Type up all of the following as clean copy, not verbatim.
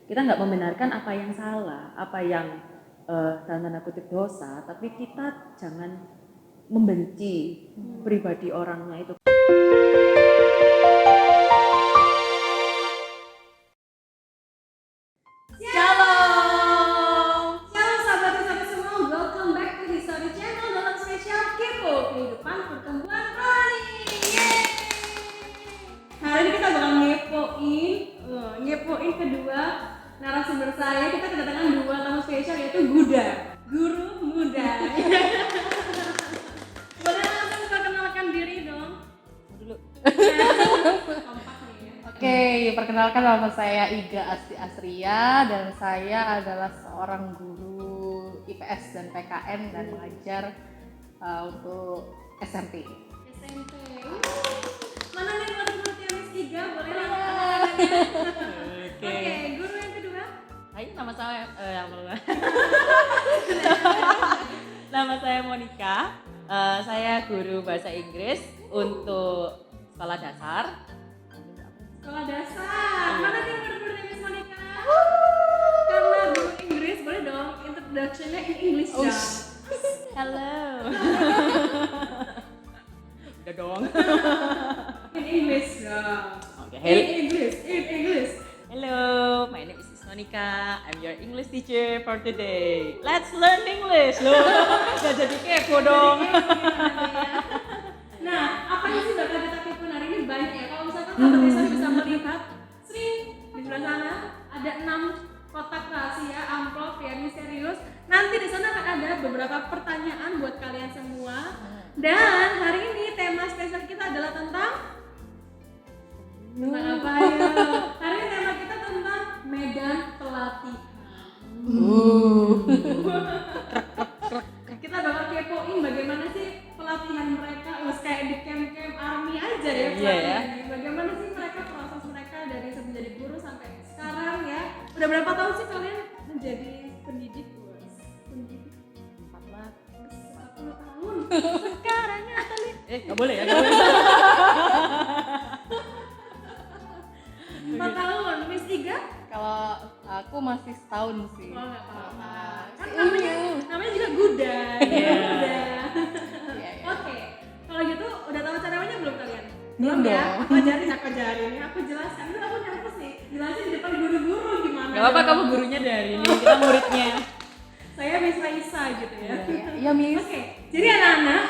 kita nggak membenarkan apa yang salah, apa yang dalam tanda kutip dosa, tapi kita jangan membenci pribadi orangnya itu. Shalom sahabat semua, welcome back to History Channel dalam spesial Kepo Kehidupan Pertemuan Rohani. Hari ini kita bakal ngepoin kedua narasumber saya. Kita kedatangan dua tamu spesial, yaitu Guda, guru muda. Boleh langsung perkenalkan diri dong. Dulu. Kompak nih ya. Oke, perkenalkan nama saya Iga Asria dan saya adalah seorang guru IPS dan PKN dan mengajar untuk SMP. SMP. Mana nih murid-murid yang Miss Iga? Boleh lah. Oke, guru yang kedua. Hai, nama saya nama saya Monica. Saya guru bahasa Inggris untuk sekolah dasar. Sekolah dasar. Mana nih murid-murid Miss Monica? Karena guru Inggris, boleh dong introduction-nya in English dong. Hello. Udah dong. In English dong. Okay. In English. Hello, my name is Monica. I'm your English teacher for today. Let's learn English. Loh, udah jadi kepo dong. Nah, apa sih bakal kita kepoin hari ini banyak ya. Kalau misalkan sahabat Desa bisa melihat, Sri di sebelah sana ada 6 kotak rahasia amplop yang misterius. Nanti di sana akan ada beberapa pertanyaan buat kalian semua. Dan hari ini tema spesial kita adalah tentang apa ya? Hari ini tema kita tentang medan pelatihan. Kita bakal kepoin bagaimana sih pelatihan mereka, kayak di camp-camp army aja ya pelatihan ini. Bagaimana sih mereka, proses mereka dari menjadi guru sampai sekarang ya. Udah berapa tahun sih kalian menjadi pendidik? Pendidik 40 tahun. Sekarang ya kali. Nggak boleh ya, nggak boleh. 4 tahun, Miss Iga? Kalau aku masih setahun sih. Oh nggak apa-apa. Kan Masih namanya juga Guda. Iya. Guda. Iya. Oke, kalau gitu udah tahu cara mainnya belum kalian? Belum ya? dong. Aku ajarin ya, aku jelaskan. Dulu aku nyampe sih, jelasin di depan guru-guru gimana. Gak apa-apa, kamu gurunya dari ini, kita muridnya. Saya Miss Raisa gitu ya. Iya, Miss. Oke, jadi anak-anak,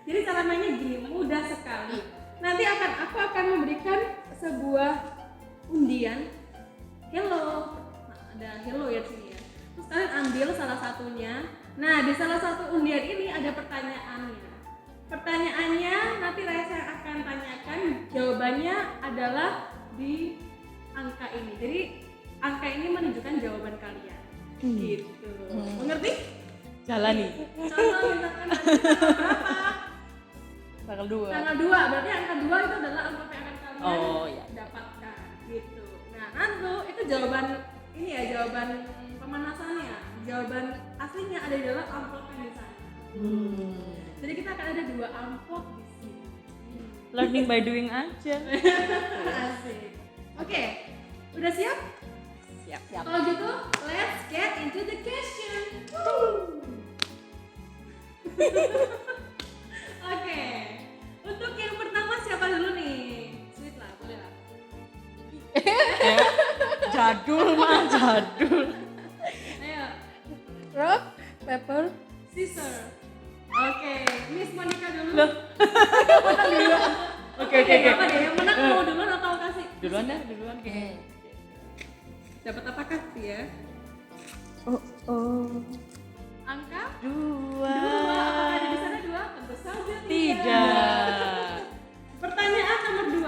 jadi cara mainnya gini, mudah sekali. Nanti aku akan memberikan sebuah undian. Hello, nah, ada hello ya di sini ya. Terus kalian ambil salah satunya. Nah, di salah satu undian ini ada pertanyaannya. Pertanyaannya nanti Raisa akan tanyakan, jawabannya adalah di angka ini. Jadi angka ini menunjukkan jawaban kalian. Gitu. Mengerti? Jalani. Contoh misalkan ada berapa? Tanggal 2. Tanggal 2, berarti angka 2 itu adalah angka yang akan kalian Oh, iya. dapatkan gitu. Nah, nanti itu jawaban ini ya, jawaban pemanasannya. Jawaban aslinya ada di dalam amplop yang di sana. Jadi kita akan ada 2 amplop di sini. Learning by doing aja. Asik. Oke, udah siap? Siap. Kalau gitu, let's get into the question. Oke, untuk yang pertama siapa dulu nih? Sweet lah, boleh lah. Jadul mah, jadul. Ayo, Rock, paper, scissor. Oke, Miss Monica dulu. Loh. Oke. Apa deh? Yang menang mau duluan atau kasih? Duluan kayaknya. Dapat apa kasih ya? Oh. Angka? 2. 2. Apakah ada di sana 2? Tentu saja Tidak. Pertanyaan nomor 2.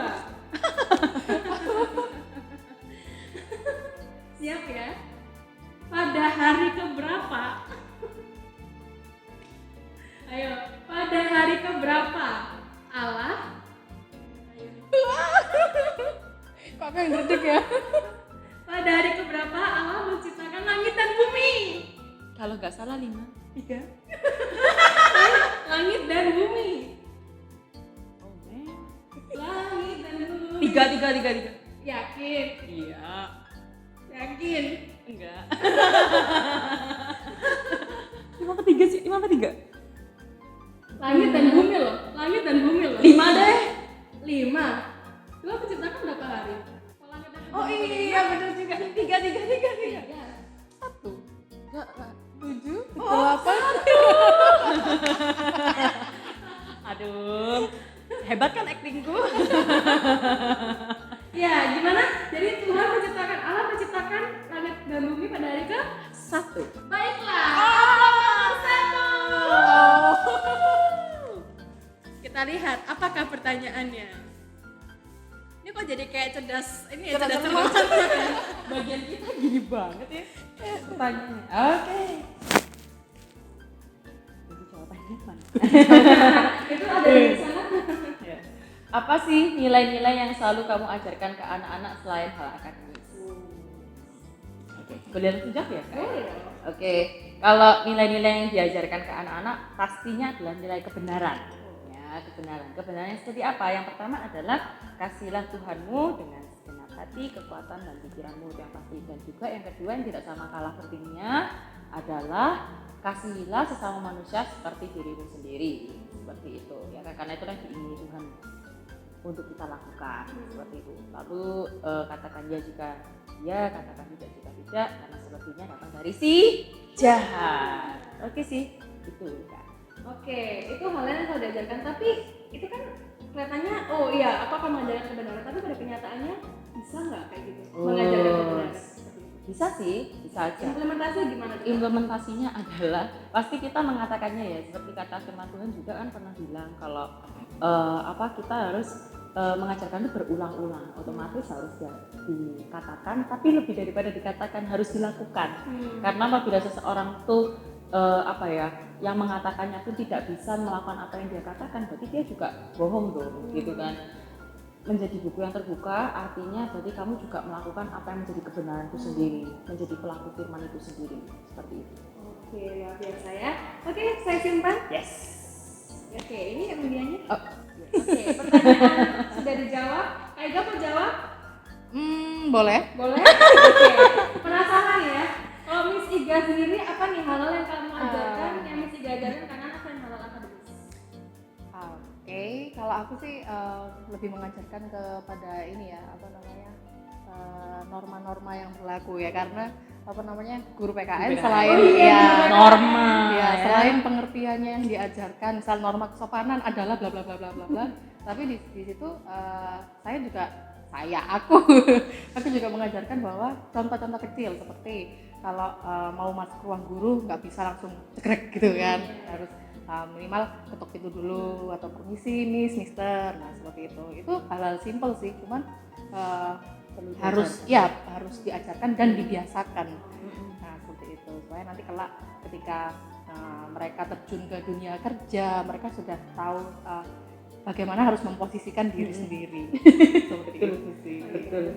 Siap ya? Pada hari keberapa? Ayo, pada hari keberapa Allah? kok aku yang duduk ya? Pada hari keberapa Allah menciptakan langit dan bumi? Kalau nggak salah 5, 3. Langit dan bumi. Oh, man. Langit dan bumi. Tiga. Yakin? Iya. Enggak. 5 apa 3 sih? 5 apa 3? Langit dan bumi loh. Langit dan bumi loh. 5 deh. 5. Tuhan menciptakan berapa hari? Kalau langit dan bumi Oh iya benar juga. 3. 1 7 8. Aduh. Hebat kan aktingku? Ya, gimana? Jadi Tuhan menciptakan, Allah menciptakan langit dan bumi pada hari ke 1. Baiklah. Satu. Kita lihat apakah pertanyaannya. Ini kok jadi kayak cerdas, ini ya cerdas cerdas. Bagian kita gini banget ya. Pertanyaannya. Oke. Jadi jawabannya mana? Itu ada di sana. Ya. Apa sih nilai-nilai yang selalu kamu ajarkan ke anak-anak selain hal akademis? Oke, boleh langsung jawab ya? Kak? Boleh. Oke, kalau nilai-nilai yang diajarkan ke anak-anak pastinya adalah nilai kebenaran. Ya, kebenaran. Kebenaran yang seperti apa? Yang pertama adalah kasihilah Tuhanmu dengan segenap hati, kekuatan dan pikiranmu yang pasti. Dan juga yang kedua yang tidak sama kalah pentingnya adalah kasihilah sesama manusia seperti dirimu sendiri. Seperti itu. Ya, karena itulah diingini Tuhan untuk kita lakukan seperti itu. Lalu katakan ya jika ya, katakan tidak jika tidak, karena sepertinya datang dari si jahat. Oke sih, itu kan. Oke, itu hal yang kalau diajarkan, tapi itu kan kelihatannya, oh iya, aku akan mengajarkan kebenaran, tapi pada kenyataannya bisa nggak kayak gitu? Mengajarkan kebenaran. Bisa sih, bisa aja. Implementasi gimana? Implementasinya adalah pasti kita mengatakannya ya, seperti kata firman Tuhan juga kan pernah bilang kalau kita harus mengajarkan itu berulang-ulang, otomatis harus dikatakan, tapi lebih daripada dikatakan harus dilakukan. Karena apabila seseorang tuh yang mengatakannya pun tidak bisa melakukan apa yang dia katakan, berarti dia juga bohong dong, gitu kan. Menjadi buku yang terbuka artinya berarti kamu juga melakukan apa yang menjadi kebenaran itu sendiri, menjadi pelaku firman itu sendiri, seperti itu. Oke, luar biasa ya. Oke, saya simpan. Yes. Oke, ini undiannya. Oh. Oke, pertanyaan sudah dijawab. Kak Iga mau jawab? Boleh. Boleh? Oke, penasaran ya. Kalau Miss Iga sendiri apa nih hal-hal yang kamu ajarkan, yang Miss Iga ajarkan karena apa yang hal-hal akademis? Oke, kalau aku sih lebih mengajarkan kepada ini ya, norma-norma yang berlaku ya, karena guru PKN selain norma ya, selain pengertiannya yang diajarkan, misal norma kesopanan adalah bla bla bla bla bla bla, tapi di situ aku juga mengajarkan bahwa contoh-contoh kecil seperti kalau mau masuk ruang guru nggak bisa langsung cekrek gitu kan, harus minimal ketuk pintu dulu atau permisi miss, mister, nah seperti itu hal-hal simpel sih, cuman harus diajarkan dan dibiasakan. Nah seperti itu supaya nanti kelak ketika mereka terjun ke dunia kerja, mereka sudah tahu bagaimana harus memposisikan diri sendiri. Seperti itu sih. Betul.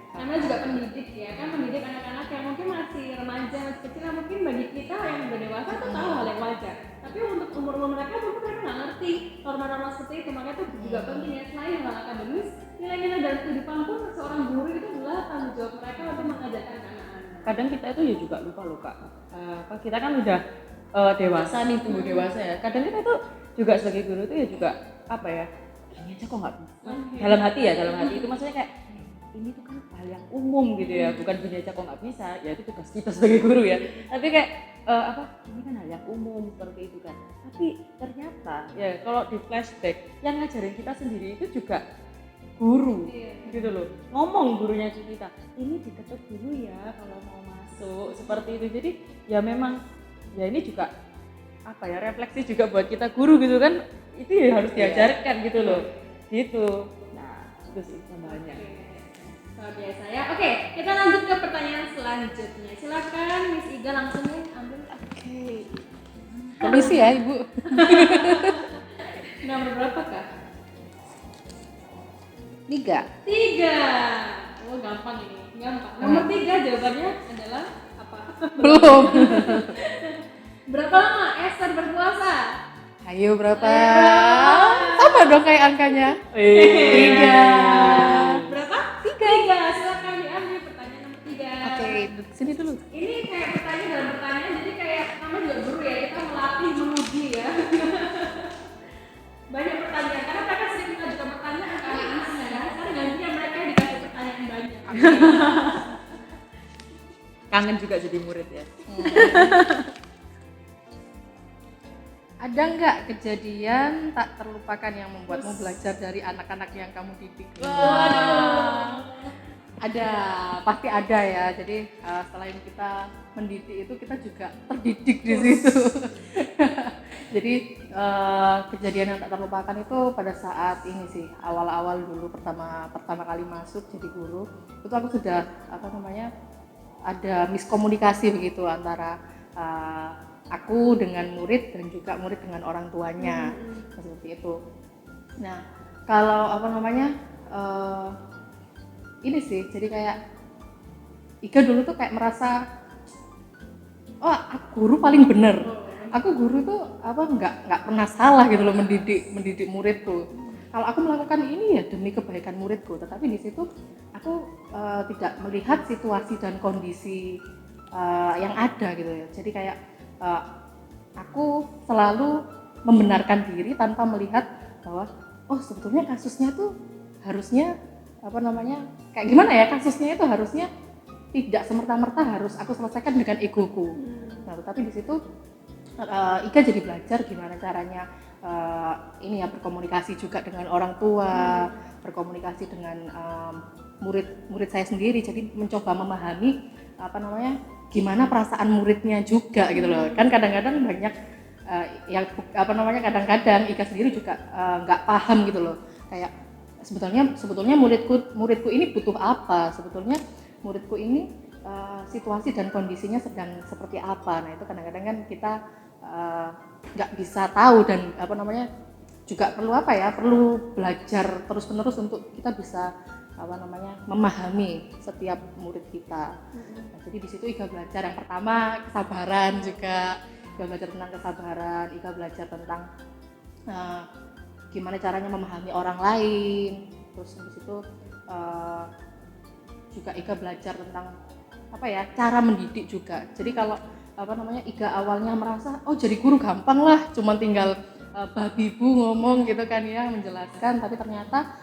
Karena juga pendidik ya, kan mendidik anak-anak yang mungkin masih remaja, masih kecil, yang mungkin bagi kita yang udah dewasa tuh tahu hal yang wajar. Tapi untuk umur-umur mereka mungkin mereka nggak ngerti norma-norma seperti itu, makanya itu juga penting ya, selain hal akademis, nilai-nilai dalam kehidupan pun seorang guru itu adalah tanggung jawab mereka untuk mengajarkan anak-anak. Kadang kita itu ya juga lupa loh Kak. Kita kan udah dewasa nih, tumbuh dewasa ya. Kadang kita itu juga sebagai guru itu ya juga gini aja kok nggak bisa. Dalam hati itu maksudnya kayak ini tuh kan hal yang umum gitu ya, bukan gini aja kok nggak bisa. Ya itu tugas kita sebagai guru ya. Tapi kayak ini kan hal yang umum seperti itu kan. Tapi ternyata ya kalau di flashback yang ngajarin kita sendiri itu juga guru, gitu loh. Ngomong gurunya kita, ini diketuk dulu ya kalau mau masuk, seperti itu. Jadi ya memang ya ini juga refleksi juga buat kita guru gitu kan, itu ya harus diajarkan gitu loh, gitu. Nah itu sih tambahannya. Luar biasa ya. Oke, kita lanjut ke pertanyaan selanjutnya. Silakan Miss Iga langsung ambil. Oke. Permisi ya Ibu. Nomor berapa Kak? 3. Oh gampang ini, gampang. Nomor 3 jawabannya adalah apa? Belum. Berapa lama Esther berpuasa? Ayo berapa? Sama dong kayak angkanya. 3. Berapa? 3. Silakan diambil pertanyaan nomor 3. Oke, sini dulu. Ini kayak pertanyaan dalam pertanyaan, jadi kayak namanya juga guru ya, kita melatih menguji ya. Banyak pertanyaan, karena mereka sering mengajukan pertanyaan ke anak-anaknya kan. Sekarang gantinya mereka dikasih pertanyaan banyak. Kangen juga jadi murid ya. Ada nggak kejadian tak terlupakan yang membuatmu belajar dari anak-anak yang kamu didik? Ada, pasti ada ya. Jadi selain kita mendidik itu kita juga terdidik di situ. Jadi kejadian yang tak terlupakan itu pada saat ini sih, awal-awal dulu pertama kali masuk jadi guru, itu aku sudah ada miskomunikasi begitu antara aku dengan murid dan juga murid dengan orang tuanya, seperti itu. Nah, kalau ini sih, jadi kayak Iga dulu tuh kayak merasa, oh aku guru paling bener. Aku guru tuh nggak pernah salah gitu loh mendidik muridku. Kalau aku melakukan ini ya demi kebaikan muridku, tetapi di situ aku tidak melihat situasi dan kondisi yang ada gitu ya. Jadi kayak aku selalu membenarkan diri tanpa melihat bahwa oh sebetulnya kasusnya tuh harusnya kayak gimana ya, kasusnya itu harusnya tidak semerta-merta harus aku selesaikan dengan egoku. Nah, tetapi di situ Iga jadi belajar gimana caranya berkomunikasi juga dengan orang tua, berkomunikasi dengan murid saya sendiri. Jadi mencoba memahami gimana perasaan muridnya juga gitu loh. Kan kadang-kadang banyak kadang-kadang Iga sendiri juga nggak paham gitu loh. Kayak sebetulnya muridku ini butuh apa? Sebetulnya muridku ini situasi dan kondisinya sedang seperti apa. Nah, itu kadang-kadang kan kita nggak bisa tahu dan juga perlu belajar terus-menerus untuk kita bisa memahami setiap murid kita. Nah, jadi di situ Iga belajar yang pertama kesabaran juga. Iga belajar tentang kesabaran, Iga belajar tentang gimana caranya memahami orang lain. Terus di situ juga Iga belajar tentang cara mendidik juga. Jadi kalau Iga awalnya merasa oh jadi guru gampang lah, cuma tinggal babi bu ngomong gitu kan ya, menjelaskan, tapi ternyata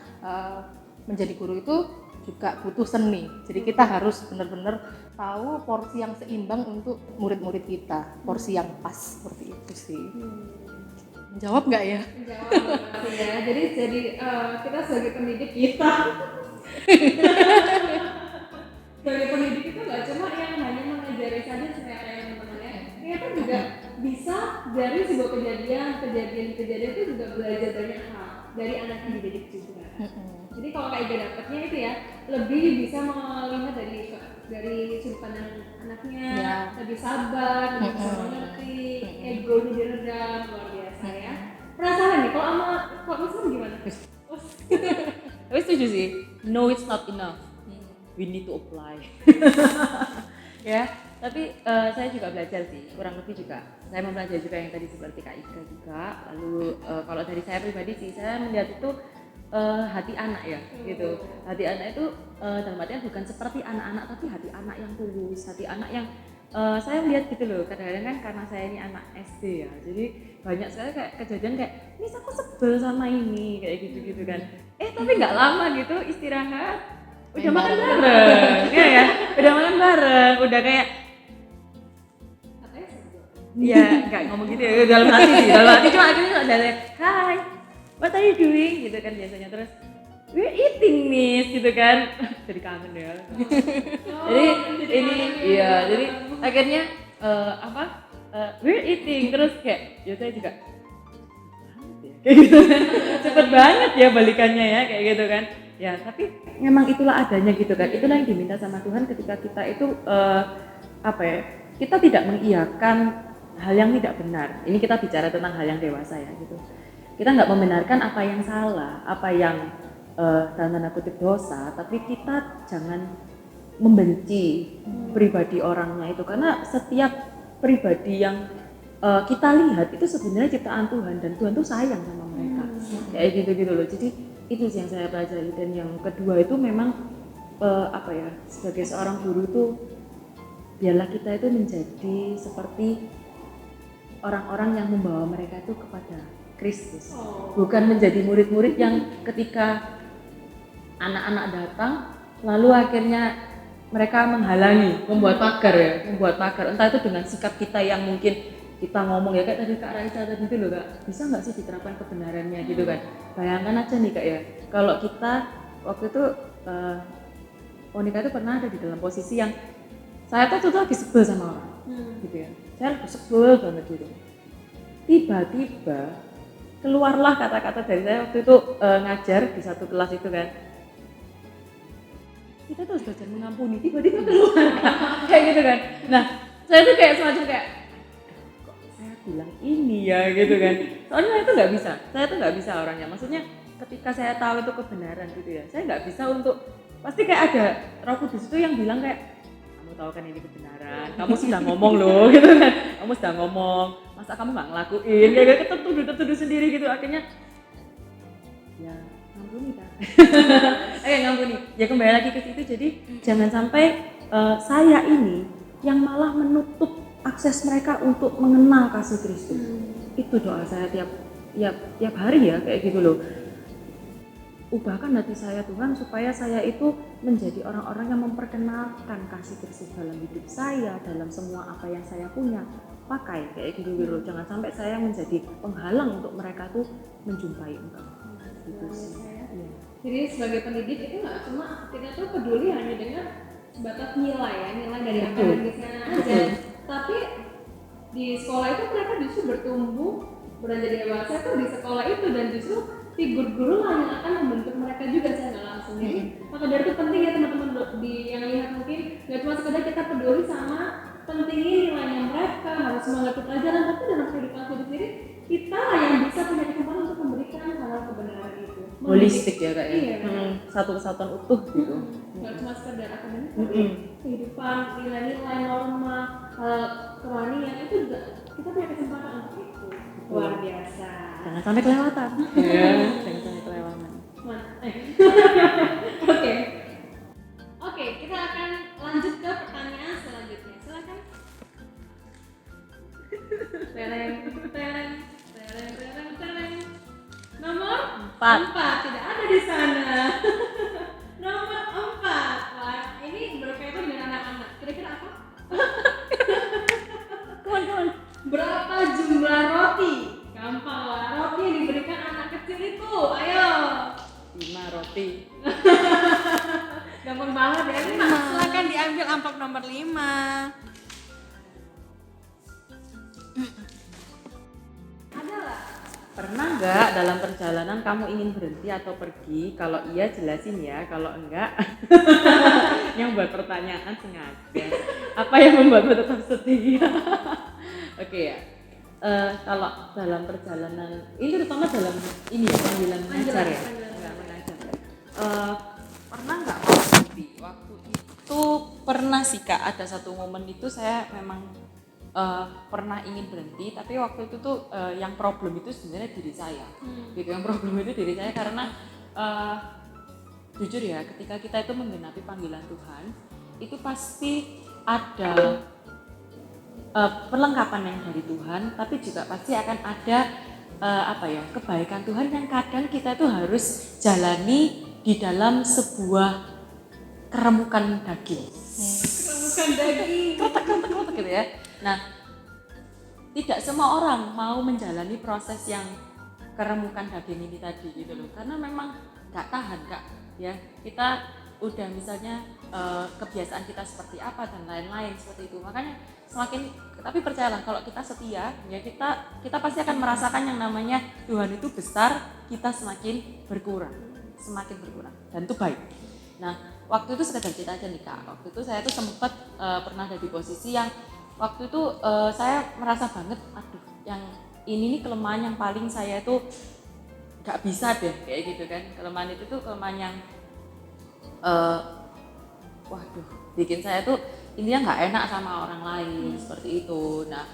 menjadi guru itu juga butuh seni. Jadi kita harus benar-benar tahu porsi yang seimbang untuk murid-murid kita, porsi yang pas, seperti itu sih. Menjawab nggak ya? Menjawab ya. Jadi kita sebagai pendidik kita sebagai pendidik itu nggak cuma yang hanya mengajari saja supaya teman-teman ya, ternyata juga bisa dari sebuah kejadian itu juga belajar banyak hal dari anak yang dididik juga. Jadi kalau kayak Iga dapatnya itu ya lebih bisa melihat dari sudut pandang anaknya, lebih sabar, lebih bisa mengerti, egonya diredam, luar biasa ya. Penasaran nih kalau Muslim gimana? Tapi setuju sih, no it's not enough, we need to apply. Ya, tapi saya juga belajar sih, kurang lebih juga saya mempelajari juga yang tadi seperti Kak Iga juga. Lalu kalau dari saya pribadi sih, saya melihat itu hati anak ya, gitu. Hati anak itu dalam artian bukan seperti anak-anak, tapi hati anak yang tulus, hati anak yang saya melihat gitu loh. Kadang-kadang kan karena saya ini anak SD ya, jadi banyak sekali kayak kejadian kayak, Miss aku sebel sama ini, kayak gitu-gitu kan. Tapi nggak lama gitu istirahat, udah makan bareng, ya, udah makan bareng, udah kayak ya nggak ngomong gitu ya, dalam hati cuma akhirnya ada hai, what are you doing gitu kan biasanya, terus we're eating Miss gitu kan. Jadi kangen ya. Jadi ini iya, jadi akhirnya we're eating, terus kayak ya saya juga kayak gitu cepet banget ya balikannya ya kayak gitu kan ya, tapi memang itulah adanya gitu kan, itulah yang diminta sama Tuhan ketika kita itu kita tidak mengiyakan hal yang tidak benar. Ini kita bicara tentang hal yang dewasa ya gitu. Kita nggak membenarkan apa yang salah, apa yang dalam tanda kutip dosa, tapi kita jangan membenci pribadi orangnya itu, karena setiap pribadi yang kita lihat itu sebenarnya ciptaan Tuhan dan Tuhan tuh sayang sama mereka. Kayak gitu loh. Jadi itu sih yang saya pelajari. Dan yang kedua itu memang sebagai seorang guru tuh biarlah kita itu menjadi seperti orang-orang yang membawa mereka itu kepada Kristus. Bukan menjadi murid-murid yang ketika anak-anak datang lalu akhirnya mereka menghalangi, membuat pagar. Entah itu dengan sikap kita yang mungkin kita ngomong ya kayak tadi Kak Raisa tadi itu loh Kak, bisa nggak sih diterapkan kebenarannya gitu kan? Bayangkan aja nih Kak ya, kalau kita waktu itu Monica itu pernah ada di dalam posisi yang saya tuh lagi sebel sama orang, gitu ya. Saya lagi sebel banget gitu. Tiba-tiba keluarlah kata-kata dari saya waktu itu ngajar di satu kelas itu kan. Kita tuh harus belajar mengampuni, tiba-tiba keluar kayak gitu kan. Nah, saya tuh kayak semacam kayak kok saya bilang ini ya gitu kan. Soalnya saya tuh nggak bisa orangnya. Maksudnya ketika saya tahu itu kebenaran gitu ya, saya nggak bisa untuk pasti kayak ada Roh Kudus itu yang bilang kayak kamu tahu kan ini kebenaran, kamu sudah ngomong loh gitu kan, kamu sudah ngomong, masa kamu nggak ngelakuin, kayak tertuduh sendiri gitu, akhirnya ya ngampuni kan, ngampuni, ya kembali lagi ke situ. Jadi jangan sampai saya ini yang malah menutup akses mereka untuk mengenal kasih Kristus. Itu doa saya tiap hari ya kayak gitu loh. Ubahkan hati saya Tuhan supaya saya itu menjadi orang-orang yang memperkenalkan kasih Kristus dalam hidup saya, dalam semua apa yang saya punya, pakai kayak gitu loh. Jangan sampai saya menjadi penghalang untuk mereka tuh menjumpai Engkau. Gitu sih. Ya. Jadi sebagai pendidik itu nggak cuma kita tuh peduli hanya dengan sebatas nilai dari akademisnya aja, tapi di sekolah itu mereka justru bertumbuh beranjak dewasa tuh di sekolah itu, dan justru figur guru lah yang akan membentuk mereka juga secara nggak langsung. Jadi maka dari itu penting ya teman-teman yang lihat, mungkin nggak cuma sekedar kita peduli sama pentingin nilainya mereka, harus mengerti pelajaran, tapi dalam kehidupan sendiri kita lah yang bisa punya kesempatan untuk memberikan hal kebenaran itu. Holistik ya Kak ya. Iya, satu kesatuan utuh gitu. Nggak cuma sekedar akademis, kehidupan, nilai-nilai, norma, kerohanian itu juga kita punya kesempatan untuk itu. Luar biasa. Jangan sampai kelewatan. Ya, jangan sampai kelewatan. Oke, kita akan lanjut ke pertanyaan selanjutnya. Silakan. Tereng. Nomor 4 tidak ada di sana. Nomor 4. Wah, ini berkaitan dengan anak-anak. Kira-kira apa? Kawan-kawan, berapa jumlah roti? Gampang lah, roti yang diberikan anak kecil itu. Ayo. 5 roti. Gampang banget ya. Silakan diambil amplop nomor 5. Adalah. Pernah nggak dalam perjalanan kamu ingin berhenti atau pergi? Kalau iya jelasin ya, kalau enggak yang buat pertanyaan sengaja. Apa yang membuatmu tetap setia? Oke ya. Kalau dalam perjalanan ini terutama dalam ini ya panggilan mengajar ya. Enggak mengajar. Pernah nggak mau berhenti? Waktu itu pernah sih Kak, ada satu momen itu saya memang pernah ingin berhenti, tapi waktu itu tuh yang problem itu sebenarnya diri saya. Gitu, yang problem itu diri saya karena jujur ya, ketika kita itu menggenapi panggilan Tuhan, itu pasti ada perlengkapan yang dari Tuhan, tapi juga pasti akan ada kebaikan Tuhan yang kadang kita itu harus jalani di dalam sebuah keremukan daging. Keremukan daging. Kretek gitu ya. Nah, tidak semua orang mau menjalani proses yang keremukan daging ini tadi gitu loh, karena memang nggak tahan Kak ya. Kita udah misalnya kebiasaan kita seperti apa dan lain-lain seperti itu. Makanya tapi percayalah kalau kita setia ya kita pasti akan merasakan yang namanya Tuhan itu besar, kita semakin berkurang dan itu baik. Nah, waktu itu sekedar cerita aja nih Kak. Waktu itu saya tuh sempat pernah ada di posisi yang waktu itu saya merasa banget, aduh, yang ini nih kelemahan yang paling saya tuh gak bisa deh kayak gitu kan. Kelemahan itu tuh kelemahan yang bikin saya tuh intinya nggak enak sama orang lain seperti itu. Nah,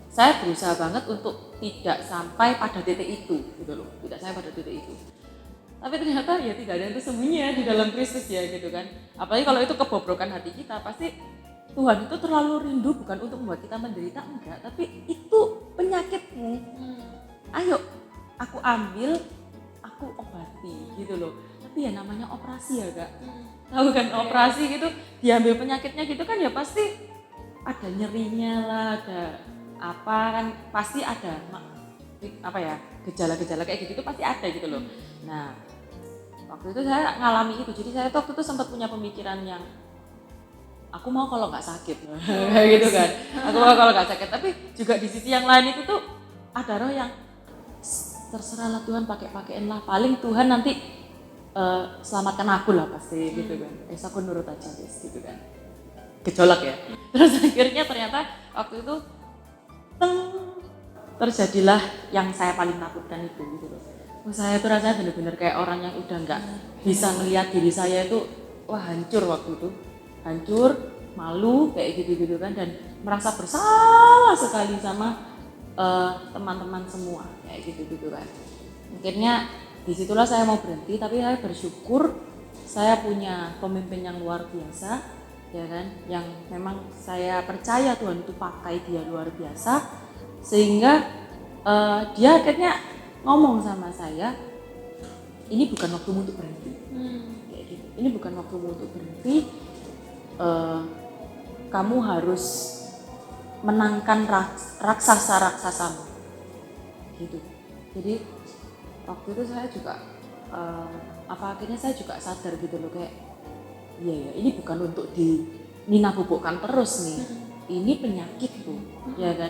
saya berusaha banget untuk tidak sampai pada titik itu gitu loh, tidak sampai pada titik itu. Tapi ternyata ya tidak ada yang tersembunyi ya di dalam Kristus ya gitu kan. Apalagi kalau itu kebobrokan hati kita, pasti Tuhan itu terlalu rindu bukan untuk membuat kita menderita, enggak, tapi itu penyakitmu. Ayo aku ambil, aku obati gitu loh. Tapi ya namanya operasi ya Kak. Tahu kan operasi gitu, diambil penyakitnya gitu kan ya pasti ada nyerinya lah, ada apa kan, pasti ada apa ya, gejala-gejala kayak gitu pasti ada gitu loh. Nah, waktu itu saya ngalami itu, jadi saya waktu itu sempat punya pemikiran yang aku mau kalau nggak sakit, gitu kan. Aku mau kalau nggak sakit, tapi juga di sisi yang lain itu tuh ada roh yang terserahlah Tuhan, pakein lah, paling Tuhan nanti selamatkan aku lah pasti gitu kan. Aku nurut aja guys gitu kan. Gejolak ya. Terus akhirnya ternyata waktu itu terjadilah yang saya paling takutkan itu gitu loh. Saya tuh rasanya benar-benar kayak orang yang udah nggak bisa melihat diri saya itu, wah hancur waktu itu, hancur, malu kayak gitu-gitu kan, dan merasa bersalah sekali sama teman-teman semua kayak gitu-gitu kan. Akhirnya disitulah saya mau berhenti, tapi saya bersyukur saya punya pemimpin yang luar biasa, ya kan, yang memang saya percaya Tuhan itu pakai dia luar biasa, sehingga dia akhirnya ngomong sama saya, ini bukan waktumu untuk berhenti, kayak gitu. Ini bukan waktumu untuk berhenti, kamu harus menangkan raksasa-raksasamu, gitu. Jadi waktu itu saya juga akhirnya saya juga sadar gitu loh, kayak iya ya, ini bukan untuk dinabubukkan terus nih, ini penyakit tuh, ya kan.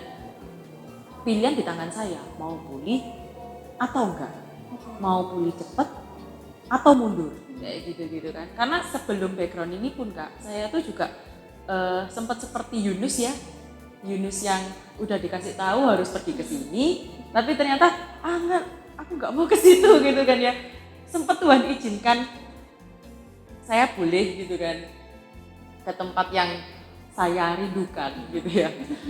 Pilihan di tangan saya, mau pulih atau enggak, mau pulih cepat atau mundur, kayak gitu-gitu kan. Karena sebelum background ini pun Kak, saya tuh juga sempat seperti Yunus ya, Yunus yang udah dikasih tahu harus pergi ke sini, tapi ternyata enggak, aku nggak mau ke situ gitu kan ya. Sempat Tuhan izinkan saya boleh gitu kan ke tempat yang saya rindukan gitu ya.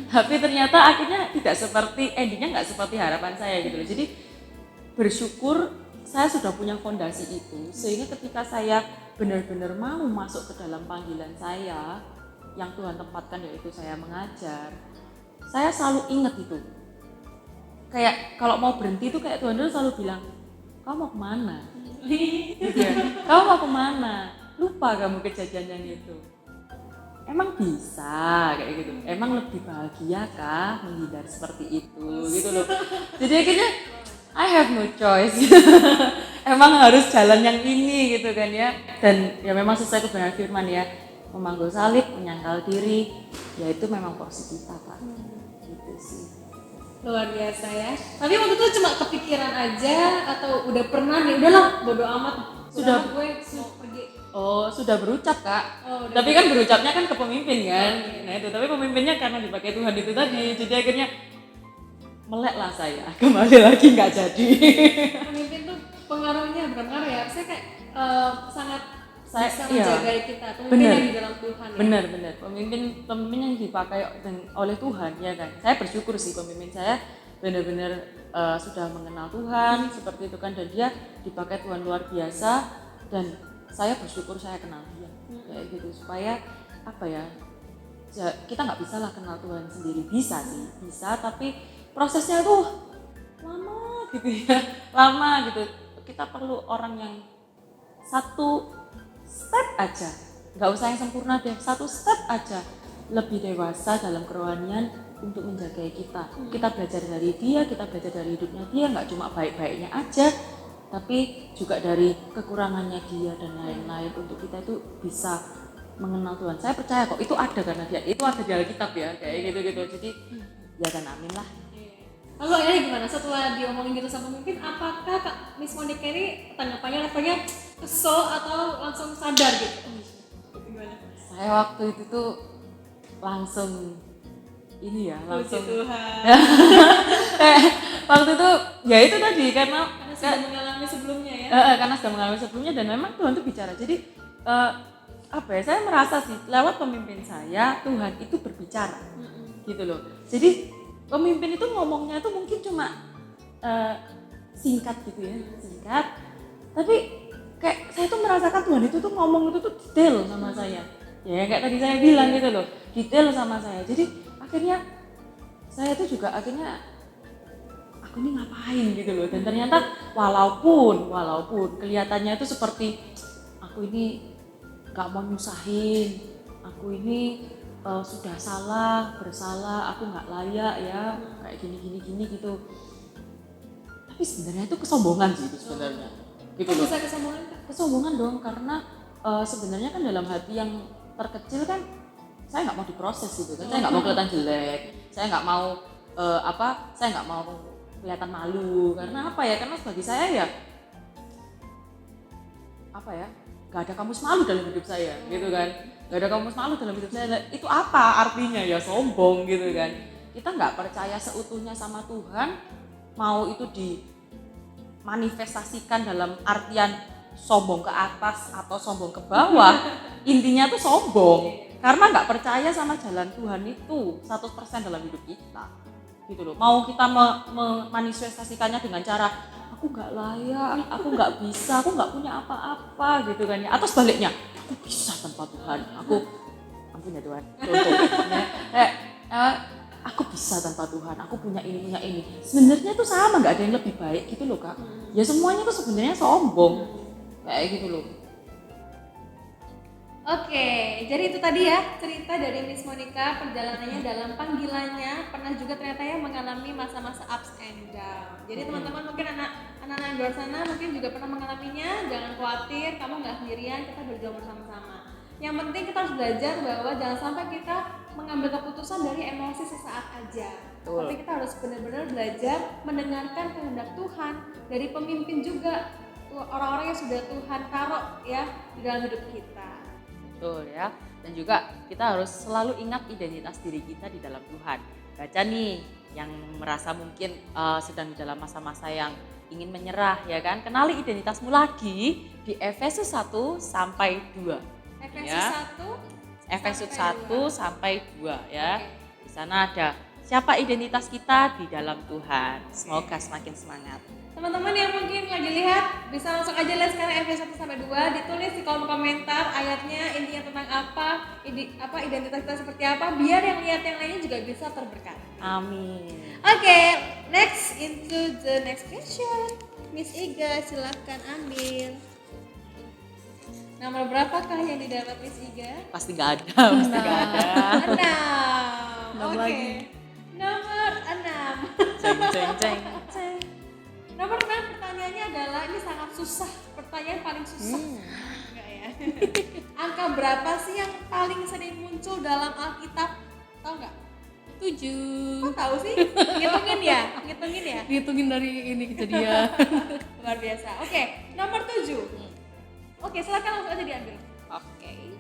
Tapi ternyata akhirnya tidak seperti, endingnya nggak seperti harapan saya gitu loh. Jadi bersyukur saya sudah punya fondasi itu, sehingga ketika saya benar-benar mau masuk ke dalam panggilan saya yang Tuhan tempatkan, yaitu saya mengajar, saya selalu ingat itu. Kayak kalau mau berhenti itu kayak Tuhan dulu selalu bilang, kamu mau kemana? Gitu ya. Kamu mau kemana? Lupa kamu kejadian yang itu. Emang bisa kayak gitu, emang lebih bahagia kah menghindar seperti itu gitu loh. Jadi akhirnya I have no choice. Emang harus jalan yang ini gitu kan ya. Dan ya memang sesuai kebenaran firman ya, memanggul salib, menyangkal diri, ya itu memang porsi kita Pak. Gitu sih. Luar biasa ya. Tapi waktu itu cuma kepikiran aja atau udah pernah nih, udahlah bodo amat, Sudah gue mau pergi. Oh, sudah berucap Kak. Oh, tapi kan berucapnya kan ke pemimpin kan. Nah itu, tapi pemimpinnya karena dipakai Tuhan itu tadi, jadi akhirnya melek lah saya. Kembali lagi nggak jadi. Pemimpin tuh pengaruhnya berpengaruh ya. Saya kayak sangat Saya bisa iya, menjaga kita. Pemimpin yang di dalam Tuhan. Ya? Benar. Pemimpin yang dipakai oleh Tuhan ya kan. Saya bersyukur sih pemimpin saya benar-benar sudah mengenal Tuhan seperti itu kan, dan dia dipakai Tuhan luar biasa, dan saya bersyukur saya kenal dia kayak gitu, supaya apa ya, kita nggak bisa lah kenal Tuhan sendiri, bisa sih, bisa, tapi prosesnya tuh lama gitu ya, lama gitu. Kita perlu orang yang satu step aja, nggak usah yang sempurna deh, satu step aja lebih dewasa dalam kerohanian untuk menjaga kita. Kita belajar dari dia, kita belajar dari hidupnya dia, nggak cuma baik-baiknya aja, tapi juga dari kekurangannya dia dan lain-lain, untuk kita itu bisa mengenal Tuhan. Saya percaya kok itu ada karena dia, itu ada di Alkitab ya, kayak gitu-gitu. Jadi ya kan, amin lah. Lalu akhirnya gimana setelah diomongin gitu sama pemimpin, apakah Kak Miss Monica ini tanggapannya levelnya kesel atau langsung sadar gitu? Gimana? Saya waktu itu tuh langsung ini ya, langsung Tuhan. waktu itu ya itu tadi karena sudah mengalami sebelumnya ya. Karena sudah mengalami sebelumnya, dan memang Tuhan tuh bicara. Jadi apa ya, saya merasa sih lewat pemimpin saya Tuhan itu berbicara gitu loh. Jadi pemimpin itu ngomongnya tuh mungkin cuma singkat gitu ya, singkat, tapi kayak saya tuh merasakan Tuhan itu tuh ngomong itu tuh detail sama saya. Ya kayak tadi saya bilang gitu loh, detail sama saya. Jadi akhirnya saya tuh juga akhirnya aku ini ngapain gitu loh. Dan ternyata walaupun kelihatannya itu seperti aku ini gak mau nyusahin, aku ini sudah bersalah, aku nggak layak ya, kayak gini gitu. Tapi sebenarnya itu kesombongan sih itu sebenarnya. Gitu loh. Bisa kesombongan Kak? Kesombongan dong, karena sebenarnya kan dalam hati yang terkecil kan saya nggak mau diproses gitu kan, saya nggak mau kelihatan jelek, saya nggak mau saya nggak mau kelihatan malu, karena apa ya, karena bagi saya ya apa ya, nggak ada kamus malu dalam hidup saya gitu kan, nggak ada kamus malu dalam hidup saya. Itu apa artinya ya, sombong gitu kan. Kita nggak percaya seutuhnya sama Tuhan, mau itu dimanifestasikan dalam artian sombong ke atas atau sombong ke bawah, intinya tuh sombong karena nggak percaya sama jalan Tuhan itu 100% dalam hidup kita gitu loh. Mau kita memanifestasikannya dengan cara aku nggak layak, aku nggak bisa, aku nggak punya apa-apa gitu kan ya, atau sebaliknya aku bisa tanpa Tuhan, aku ampun ya Tuhan, aku bisa tanpa Tuhan, aku punya ini. Sebenarnya tuh sama, nggak ada yang lebih baik gitu loh Kak. Ya semuanya tuh sebenarnya sombong kayak gitu loh. Oke, jadi itu tadi ya cerita dari Miss Monica, perjalanannya dalam panggilannya, pernah juga ternyata ya mengalami masa-masa ups and down. Jadi teman-teman mungkin anak-anak yang di luar sana mungkin juga pernah mengalaminya, jangan khawatir, kamu nggak sendirian, kita berjuang bersama-sama. Yang penting kita harus belajar bahwa jangan sampai kita mengambil keputusan dari emosi sesaat aja. Betul. Tapi kita harus benar-benar belajar mendengarkan kehendak Tuhan dari pemimpin juga, orang-orang yang sudah Tuhan taruh ya di dalam hidup kita. Betul ya. Dan juga kita harus selalu ingat identitas diri kita di dalam Tuhan. Baca nih yang merasa mungkin sedang di dalam masa-masa yang ingin menyerah ya kan. Kenali identitasmu lagi di Efesus 1 sampai 2. Efesus Ya. 1 Efesus sampai 1 sampai 2 ya. Oke. Di sana ada siapa identitas kita di dalam Tuhan. Semoga semakin semangat. Teman-teman yang mungkin lagi lihat bisa langsung aja lihat sekarang Efesus 1 sampai 2, ditulis di kolom komentar ayatnya, intinya tentang apa, identitas kita seperti apa, biar yang lihat yang lainnya juga bisa terberkati. Amin. Oke, next into the next question. Miss Iga silahkan ambil. Nomor berapakah yang didapat Miss Iga? Pasti nggak ada. 6. Enam Oke. lagi. Nomor 6. Ceng. Nomor 6 pertanyaannya adalah, ini sangat susah, pertanyaan paling susah. Enggak ya? Angka berapa sih yang paling sering muncul dalam Alkitab? Tahu nggak? 7. Kok tahu sih? Ngitungin ya? Dihitungin dari ini kejadian. Luar biasa. Oke, nomor 7. Oke, silakan langsung aja diambil. Oke.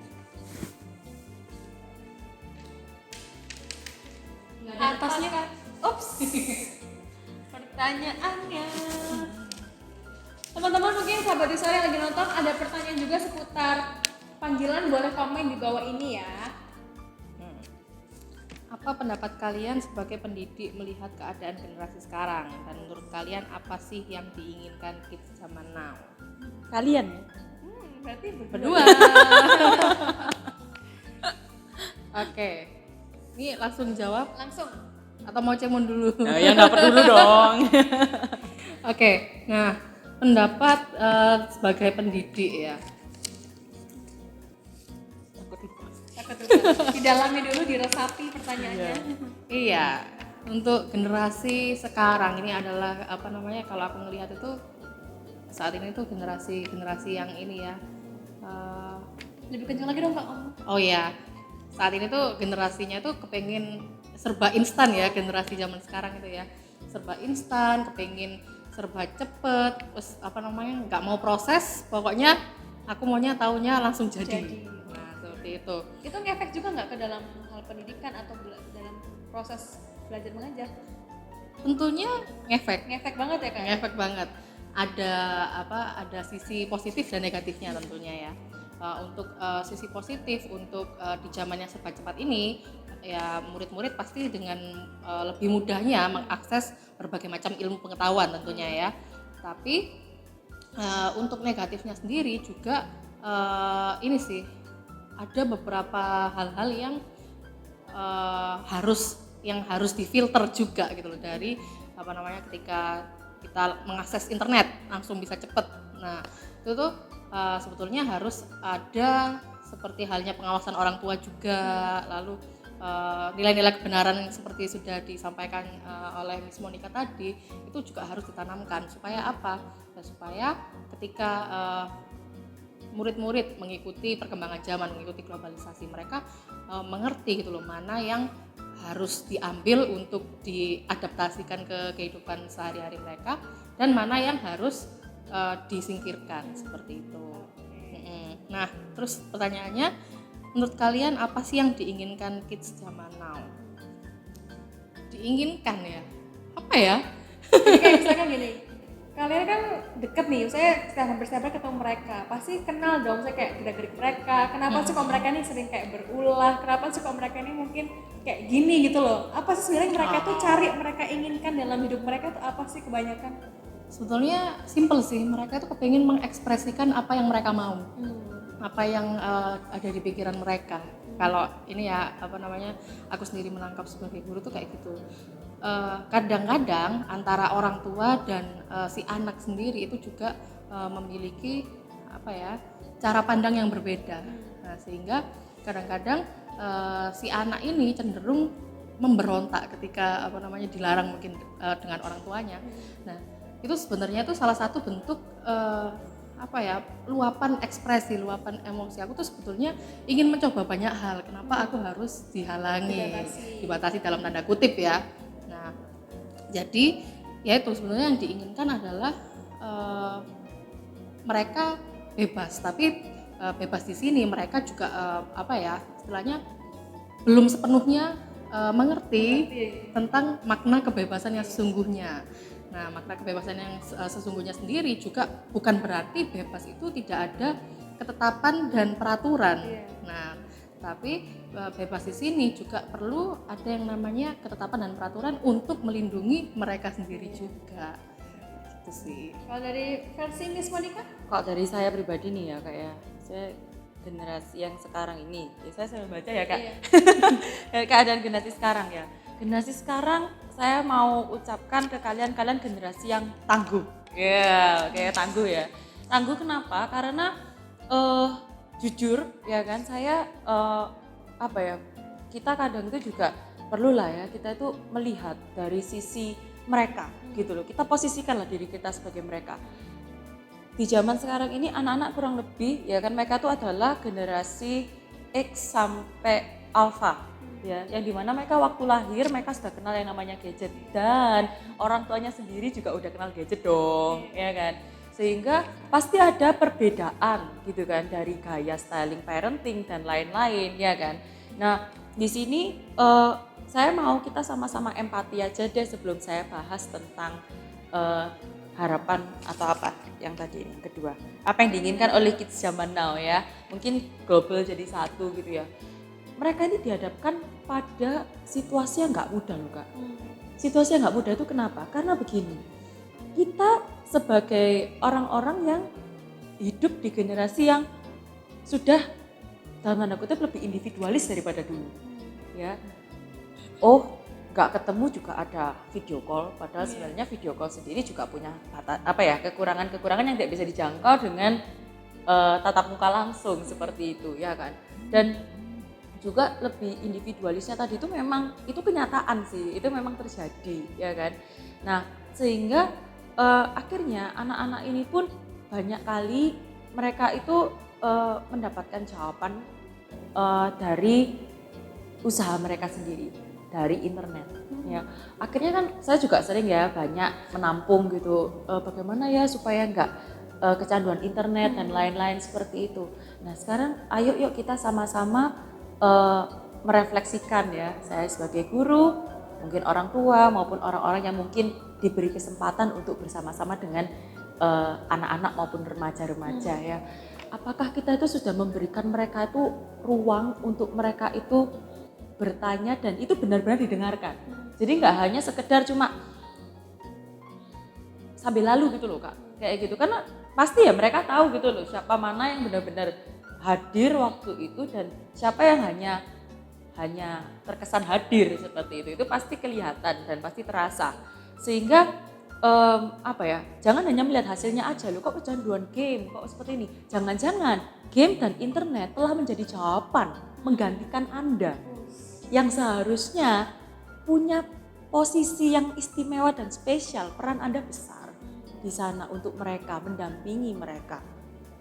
Atasnya kan? Ups. Pertanyaannya. Teman-teman mungkin sahabat Isra yang lagi nonton ada pertanyaan juga seputar panggilan, boleh komen di bawah ini ya. Apa pendapat kalian sebagai pendidik melihat keadaan generasi sekarang, dan menurut kalian apa sih yang diinginkan kids zaman now? Kalian ya? Berarti Berdua. Oke. Ini langsung jawab langsung. atau mau cemon dulu? Nah, yang dapat dulu dong. Oke. Nah, pendapat sebagai pendidik ya. Didalami dulu, diresapi pertanyaannya. Iya, untuk generasi sekarang ini adalah kalau aku melihat itu saat ini tuh generasi yang ini ya. Lebih kencang lagi dong Pak Om. Oh ya, saat ini tuh generasinya tuh kepengen serba instan ya, generasi zaman sekarang itu ya, serba instan, kepengen serba cepet, terus nggak mau proses, pokoknya aku maunya taunya langsung jadi. Nah seperti itu. Itu ngefek juga nggak ke dalam hal pendidikan atau dalam proses belajar mengajar? Tentunya ngefek Banget ya Kak? ngefek banget. Ada sisi positif dan negatifnya tentunya ya. Untuk sisi positif, untuk di zaman yang serba cepat ini ya, murid-murid pasti dengan lebih mudahnya mengakses berbagai macam ilmu pengetahuan tentunya ya. Tapi untuk negatifnya sendiri juga ini sih, ada beberapa hal-hal yang harus difilter juga gitu loh, dari ketika kita mengakses internet langsung bisa cepet. Nah itu tuh sebetulnya harus ada seperti halnya pengawasan orang tua juga, lalu nilai-nilai kebenaran yang seperti sudah disampaikan oleh Miss Monica tadi itu juga harus ditanamkan supaya apa? Ya, supaya ketika murid-murid mengikuti perkembangan zaman, mengikuti globalisasi, mereka mengerti gitu loh, mana yang harus diambil untuk diadaptasikan ke kehidupan sehari-hari mereka dan mana yang harus disingkirkan seperti itu. Nah, terus pertanyaannya, menurut kalian apa sih yang diinginkan kids zaman now? Diinginkan ya? Apa ya? Jadi kayak misalkan gini, kalian kan deket nih, saya setelah hampir setiap hari ketemu mereka, pasti kenal dong, saya kayak gerak-gerik mereka. Kenapa sih kok mereka ini sering kayak berulah? Kenapa sih kok mereka ini mungkin kayak gini gitu loh? Apa sih sebenarnya mereka tuh cari, mereka inginkan dalam hidup mereka tuh apa sih kebanyakan? Sebetulnya simple sih, mereka tuh kepingin mengekspresikan apa yang mereka mau, apa yang ada di pikiran mereka. Kalau ini ya aku sendiri menangkap sebagai guru tuh kayak gitu. Kadang-kadang antara orang tua dan si anak sendiri itu juga memiliki cara pandang yang berbeda. Nah, sehingga kadang-kadang si anak ini cenderung memberontak ketika dilarang mungkin dengan orang tuanya. Nah, itu sebenarnya tuh salah satu bentuk luapan ekspresi, luapan emosi. Aku tuh sebetulnya ingin mencoba banyak hal. Kenapa aku harus dihalangi, dibatasi dalam tanda kutip ya. Nah, jadi ya itu sebenarnya yang diinginkan adalah mereka bebas, tapi bebas di sini mereka juga istilahnya belum sepenuhnya mengerti tentang makna kebebasan yang sesungguhnya. Nah, makna kebebasan yang sesungguhnya sendiri juga bukan berarti bebas itu tidak ada ketetapan dan peraturan. Nah, tapi bebas di sini juga perlu ada yang namanya ketetapan dan peraturan untuk melindungi mereka sendiri juga. Gitu sih. Kalau dari versi Miss Monica? Kalau dari saya pribadi nih ya, kayak saya generasi yang sekarang ini, ya saya sering baca ya Kak. Keadaan generasi sekarang ya. Generasi sekarang saya mau ucapkan ke kalian generasi yang tangguh. Ya, kayak tangguh ya. Tangguh kenapa? Karena jujur ya kan, saya kita kadang itu juga perlulah ya, kita itu melihat dari sisi mereka gitu loh. Kita posisikanlah diri kita sebagai mereka. Di zaman sekarang ini anak-anak kurang lebih ya kan, mereka itu adalah generasi X sampai Alpha. Ya, yang dimana mereka waktu lahir mereka sudah kenal yang namanya gadget, dan orang tuanya sendiri juga udah kenal gadget dong, ya kan. Sehingga pasti ada perbedaan gitu kan, dari gaya styling parenting dan lain-lain ya kan. Nah, di sini saya mau kita sama-sama empati aja deh sebelum saya bahas tentang harapan atau apa yang tadi ini, yang kedua. Apa yang diinginkan oleh kids zaman now ya. Mungkin global jadi satu gitu ya. Mereka ini dihadapkan pada situasi yang nggak mudah loh Kak. Situasi yang nggak mudah itu kenapa? Karena begini, kita sebagai orang-orang yang hidup di generasi yang sudah dalam tanda kutip lebih individualis daripada dulu, ya. Oh, nggak ketemu juga ada video call, padahal sebenarnya video call sendiri juga punya kekurangan-kekurangan yang tidak bisa dijangkau dengan tatap muka langsung seperti itu, ya kan? Dan juga lebih individualisnya tadi itu memang itu kenyataan sih, itu memang terjadi ya kan. Nah, sehingga akhirnya anak-anak ini pun banyak kali mereka itu mendapatkan jawaban dari usaha mereka sendiri, dari internet ya. Akhirnya kan saya juga sering ya banyak menampung gitu, bagaimana ya supaya enggak kecanduan internet dan lain-lain seperti itu. Nah, sekarang ayo yuk kita sama-sama merefleksikan ya, saya sebagai guru, mungkin orang tua maupun orang-orang yang mungkin diberi kesempatan untuk bersama-sama dengan anak-anak maupun remaja-remaja ya. Apakah kita itu sudah memberikan mereka itu ruang untuk mereka itu bertanya dan itu benar-benar didengarkan. Jadi nggak hanya sekedar cuma sambil lalu gitu loh Kak, kayak gitu. Karena pasti ya mereka tahu gitu loh siapa mana yang benar-benar hadir waktu itu dan siapa yang hanya terkesan hadir seperti itu pasti kelihatan dan pasti terasa. Sehingga jangan hanya melihat hasilnya aja, loh kok kecanduan game, kok seperti ini. Jangan-jangan game dan internet telah menjadi jawaban menggantikan Anda yang seharusnya punya posisi yang istimewa dan spesial. Peran Anda besar di sana untuk mereka, mendampingi mereka.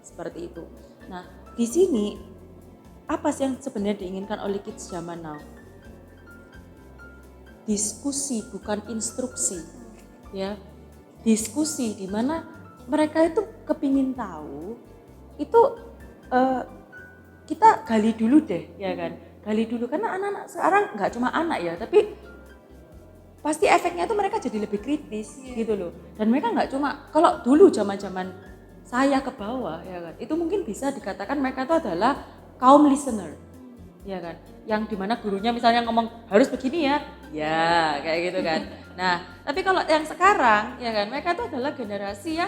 Seperti itu. Nah, di sini apa sih yang sebenarnya diinginkan oleh kids zaman now? Diskusi bukan instruksi. Ya. Diskusi di mana mereka itu kepingin tahu, itu kita gali dulu deh, ya kan? Gali dulu karena anak-anak sekarang nggak cuma anak ya, tapi pasti efeknya itu mereka jadi lebih kritis gitu loh. Dan mereka nggak cuma, kalau dulu zaman-zaman saya ke bawah ya kan, itu mungkin bisa dikatakan mereka itu adalah kaum listener, ya kan, yang dimana gurunya misalnya ngomong harus begini ya kayak gitu kan. Nah tapi kalau yang sekarang ya kan, mereka itu adalah generasi yang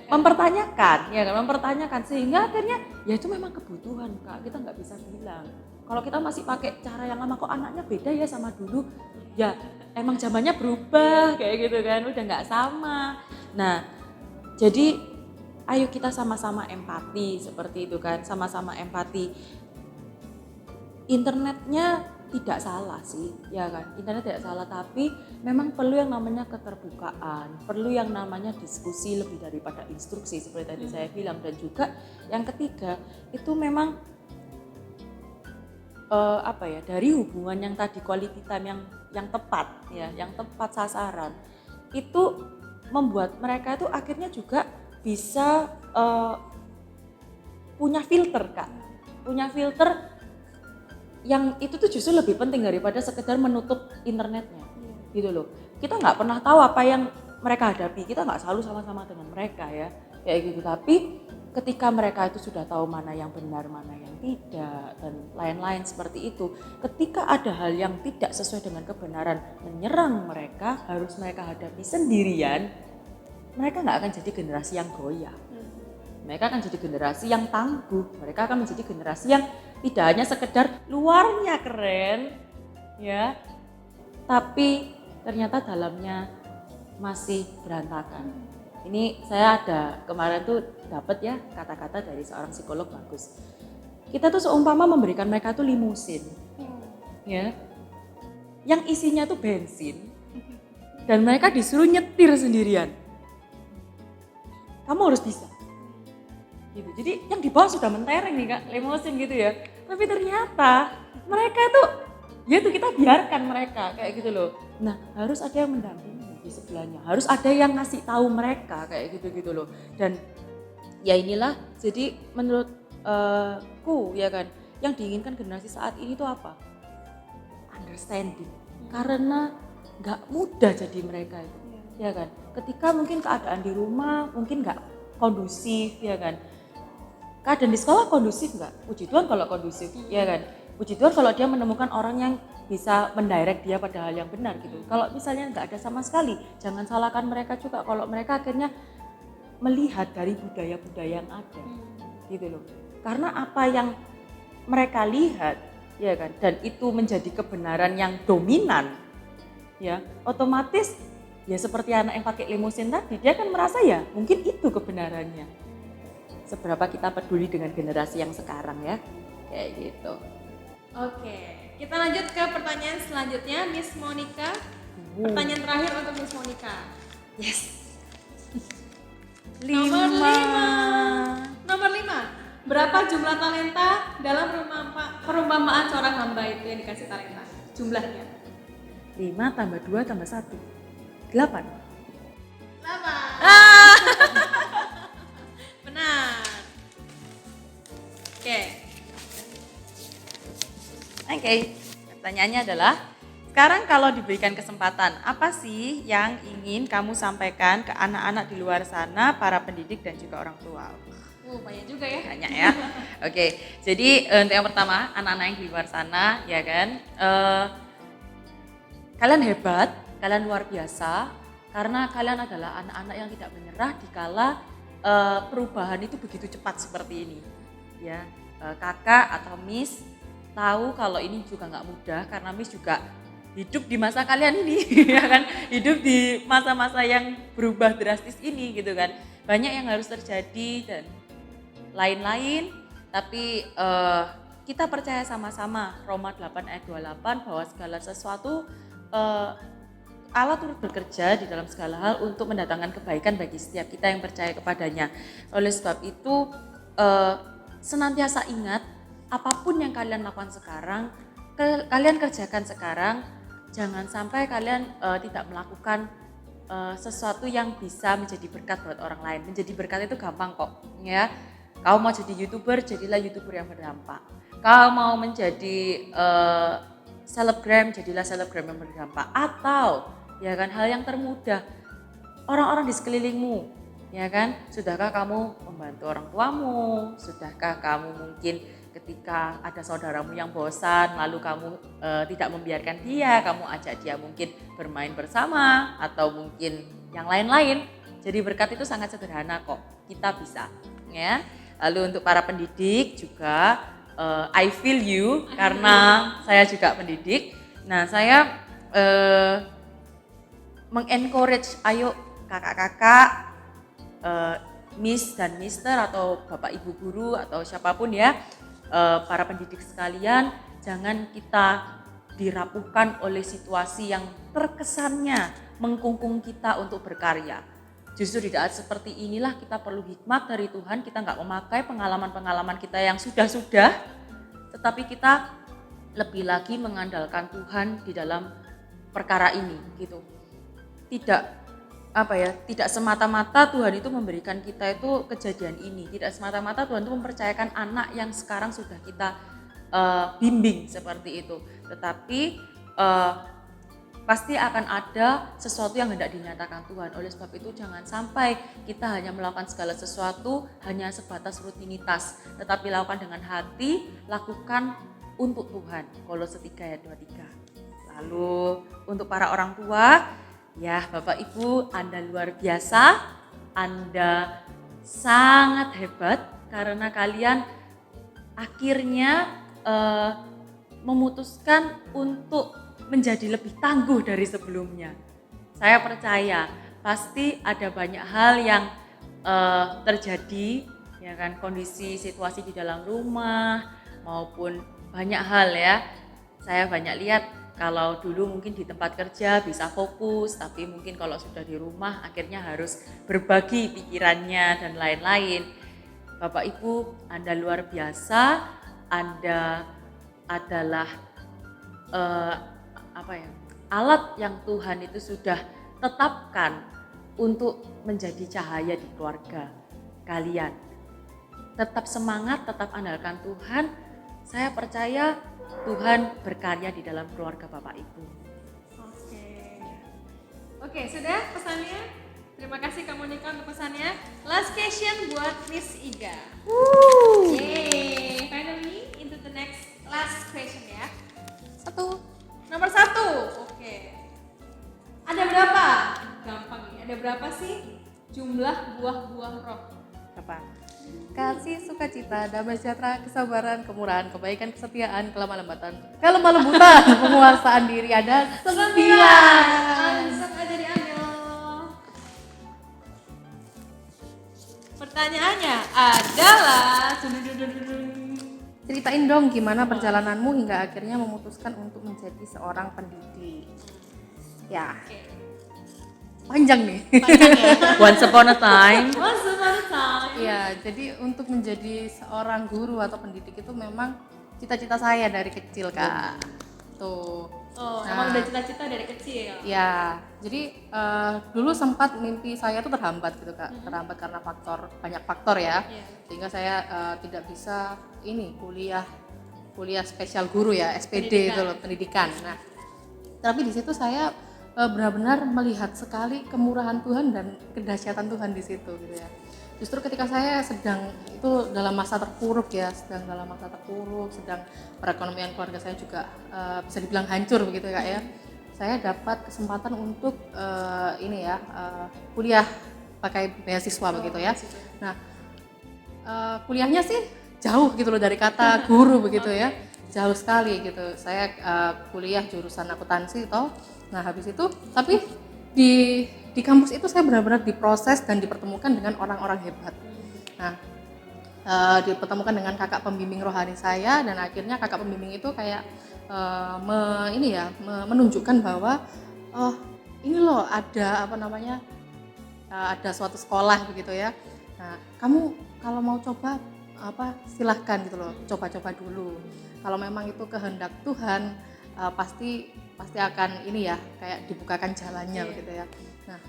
mempertanyakan sehingga akhirnya ya itu memang kebutuhan Kak, kita nggak bisa bilang. Kalau kita masih pakai cara yang lama, kok anaknya beda ya sama dulu, ya emang zamannya berubah kayak gitu kan, udah nggak sama. Nah jadi ayo kita sama-sama empati seperti itu kan, sama-sama empati. Internetnya tidak salah sih, ya kan, internet tidak salah, tapi memang perlu yang namanya keterbukaan, perlu yang namanya diskusi lebih daripada instruksi seperti tadi saya bilang. Dan juga yang ketiga itu memang dari hubungan yang tadi quality time yang tepat ya, yang tepat sasaran, itu membuat mereka itu akhirnya juga bisa punya filter Kak, punya filter yang itu tuh justru lebih penting daripada sekedar menutup internetnya gitu loh. Kita nggak pernah tahu apa yang mereka hadapi, kita nggak selalu sama-sama dengan mereka ya kayak gitu. Tapi ketika mereka itu sudah tahu mana yang benar, mana yang tidak dan lain-lain seperti itu, ketika ada hal yang tidak sesuai dengan kebenaran menyerang mereka, harus mereka hadapi sendirian, mereka nggak akan jadi generasi yang goyah. Mereka akan jadi generasi yang tangguh, mereka akan menjadi generasi yang tidak hanya sekedar luarnya keren ya, tapi ternyata dalamnya masih berantakan. Ini saya ada kemarin tuh dapat ya kata-kata dari seorang psikolog bagus. Kita tuh seumpama memberikan mereka tuh limusin ya, yang isinya tuh bensin dan mereka disuruh nyetir sendirian. Kamu harus bisa gitu. Jadi yang di bawah sudah mentereng nih Kak, limusin gitu ya. Tapi ternyata mereka tuh, ya tuh kita biarkan mereka kayak gitu loh. Nah harus ada yang mendampingi di sebelahnya, harus ada yang ngasih tahu mereka kayak gitu loh. Dan ya inilah, jadi menurutku ya kan, yang diinginkan generasi saat ini tuh apa? Understanding. Karena nggak mudah jadi mereka itu, ya kan. Ketika mungkin keadaan di rumah mungkin nggak kondusif, ya kan. Keadaan di sekolah kondusif nggak? Puji Tuhan kalau kondusif, ya kan. Puji Tuhan kalau dia menemukan orang yang bisa mendirect dia pada hal yang benar gitu. Kalau misalnya nggak ada sama sekali, jangan salahkan mereka juga kalau mereka akhirnya melihat dari budaya-budaya yang ada, gitu loh. Karena apa yang mereka lihat, ya kan, dan itu menjadi kebenaran yang dominan, ya, otomatis ya seperti anak yang pakai limusin tadi, dia kan merasa ya mungkin itu kebenarannya. Seberapa kita peduli dengan generasi yang sekarang ya, kayak gitu. Oke, kita lanjut ke pertanyaan selanjutnya, Miss Monica. Pertanyaan terakhir untuk Miss Monica. Yes. Nomor 5. Berapa jumlah talenta dalam perumpamaan seorang hamba itu yang dikasih talenta? Jumlahnya? 5 tambah 2 tambah 1. 8. Benar. Oke. Pertanyaannya adalah, sekarang kalau diberikan kesempatan, apa sih yang ingin kamu sampaikan ke anak-anak di luar sana, para pendidik dan juga orang tua? Banyak juga ya. Banyak ya. Oke. Jadi untuk yang pertama, anak-anak yang di luar sana, ya kan, kalian hebat, kalian luar biasa, karena kalian adalah anak-anak yang tidak menyerah dikala perubahan itu begitu cepat seperti ini ya. Kakak atau Miss tahu kalau ini juga nggak mudah karena Miss juga hidup di masa kalian ini ya kan, hidup di masa-masa yang berubah drastis ini gitu kan, banyak yang harus terjadi dan lain-lain, tapi kita percaya sama-sama Roma 8 ayat 28 bahwa segala sesuatu Allah turut bekerja di dalam segala hal untuk mendatangkan kebaikan bagi setiap kita yang percaya kepadanya. Oleh sebab itu senantiasa ingat apapun yang kalian lakukan sekarang, kalian kerjakan sekarang, jangan sampai kalian tidak melakukan sesuatu yang bisa menjadi berkat buat orang lain. Menjadi berkat itu gampang kok ya. Kau mau jadi YouTuber, jadilah YouTuber yang berdampak. Kau mau menjadi selebgram, jadilah selebgram yang berdampak. Atau ya kan, hal yang termudah, orang-orang di sekelilingmu, ya kan, sudahkah kamu membantu orang tuamu, sudahkah kamu mungkin ketika ada saudaramu yang bosan lalu kamu tidak membiarkan dia, kamu ajak dia mungkin bermain bersama atau mungkin yang lain-lain. Jadi berkat itu sangat sederhana kok, kita bisa ya. Lalu untuk para pendidik juga I feel you karena saya juga pendidik. Nah, saya mengencourage, ayo kakak-kakak, Miss dan Mister atau Bapak Ibu guru atau siapapun ya, para pendidik sekalian, jangan kita dirapuhkan oleh situasi yang terkesannya mengkungkung kita untuk berkarya. Justru di saat seperti inilah kita perlu hikmat dari Tuhan, kita nggak memakai pengalaman-pengalaman kita yang sudah-sudah, tetapi kita lebih lagi mengandalkan Tuhan di dalam perkara ini gitu. Tidak semata-mata Tuhan itu memberikan kita itu kejadian ini, tidak semata-mata Tuhan itu mempercayakan anak yang sekarang sudah kita bimbing seperti itu, tetapi pasti akan ada sesuatu yang hendak dinyatakan Tuhan. Oleh sebab itu jangan sampai kita hanya melakukan segala sesuatu hanya sebatas rutinitas, tetapi lakukan dengan hati, lakukan untuk Tuhan. Kolose 3 ayat 23. Lalu untuk para orang tua, ya Bapak Ibu, Anda luar biasa, Anda sangat hebat karena kalian akhirnya memutuskan untuk menjadi lebih tangguh dari sebelumnya. Saya percaya pasti ada banyak hal yang terjadi, ya kan, kondisi situasi di dalam rumah maupun banyak hal ya. Saya banyak lihat kalau dulu mungkin di tempat kerja bisa fokus, tapi mungkin kalau sudah di rumah akhirnya harus berbagi pikirannya dan lain-lain. Bapak Ibu, Anda luar biasa, Anda adalah alat yang Tuhan itu sudah tetapkan untuk menjadi cahaya di keluarga kalian. Tetap semangat, tetap andalkan Tuhan. Saya percaya Tuhan berkarya di dalam keluarga Bapak Ibu. Oke, sudah pesannya? Terima kasih Kak Monica untuk pesannya. Last question buat Miss Iga. Yeay, finally into the next last question ya. Nomor 1. Oke. Ada berapa? Gampang nih. Ada berapa sih jumlah buah-buah roh? Berapa? Kasih, sukacita, damai sejahtera, kesabaran, kemurahan, kebaikan, kesetiaan, kelemah lembutan, penguasaan diri. Ada 9. Langsung aja diambil. Pertanyaannya adalah Ceritain dong gimana perjalananmu hingga akhirnya memutuskan untuk menjadi seorang pendidik. Ya, panjang nih. Once upon a time. Ya, jadi untuk menjadi seorang guru atau pendidik itu memang cita-cita saya dari kecil, Kak. Tuh. Oh, emang udah cita-cita dari kecil. Ya, jadi dulu sempat mimpi saya tuh terhambat gitu, Kak. Terhambat karena banyak faktor ya. Sehingga saya tidak bisa kuliah spesial guru ya, SPD itu loh, pendidikan. Nah, tapi di situ saya benar-benar melihat sekali kemurahan Tuhan dan kedahsyatan Tuhan di situ gitu ya. Justru ketika saya sedang dalam masa terpuruk, sedang perekonomian keluarga saya juga bisa dibilang hancur begitu Kak ya. Saya dapat kesempatan untuk kuliah pakai beasiswa begitu ya. Nah, kuliahnya sih jauh gitu loh dari kata guru begitu ya, jauh sekali gitu. Saya kuliah jurusan akuntansi toh. Nah habis itu, tapi di kampus itu saya benar-benar diproses dan dipertemukan dengan orang-orang hebat. Nah dipertemukan dengan kakak pembimbing rohani saya, dan akhirnya kakak pembimbing itu kayak menunjukkan bahwa oh ini loh ada apa namanya ada suatu sekolah begitu ya. Nah kamu kalau mau coba silahkan gitu loh, coba-coba dulu. Kalau memang itu kehendak Tuhan, pasti akan ini ya, kayak dibukakan jalannya begitu ya. Nah